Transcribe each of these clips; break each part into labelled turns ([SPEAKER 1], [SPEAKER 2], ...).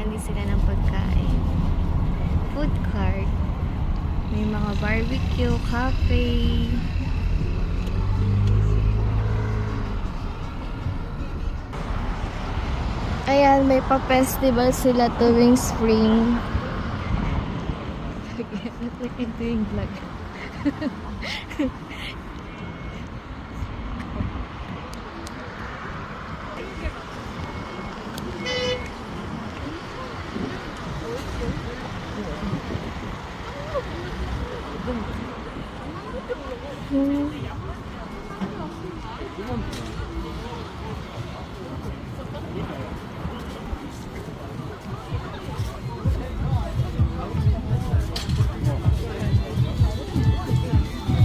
[SPEAKER 1] din sila ng pagkain. Food cart. May mga barbecue, cafe. Ayan, may pa-festival sila tuwing spring. Like I'm doing vlog.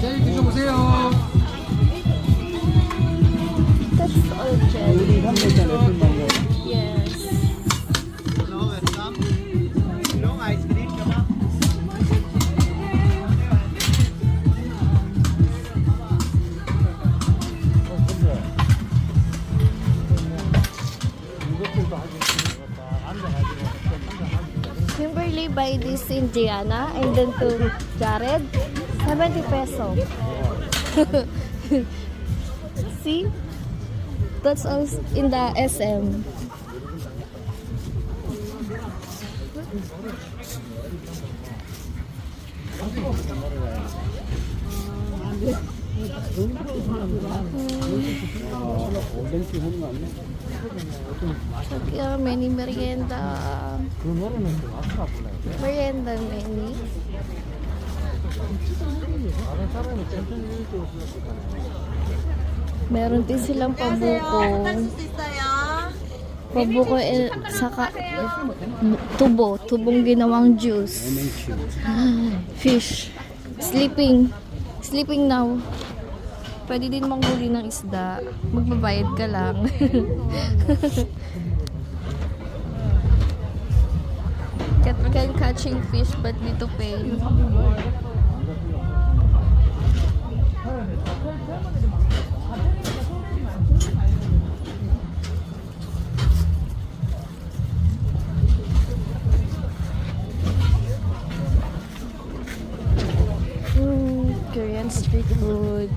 [SPEAKER 2] 젤리 드셔보세요.
[SPEAKER 1] That's all jelly. Yes.
[SPEAKER 3] Hello, welcome. Long ice cream, kebab.
[SPEAKER 1] Kimberly buy this in Gianna and then to Jared, 70 peso. See? That's all in the SM. 저기요, many merienda. Merienda many. Meron din silang pabuko. Pabuko saka tubong ginawang juice. Fish. Sleeping now. Pwede din manghuli ng isda. Magbabayad ka lang. Can catching fish but need to pay. Korean street food.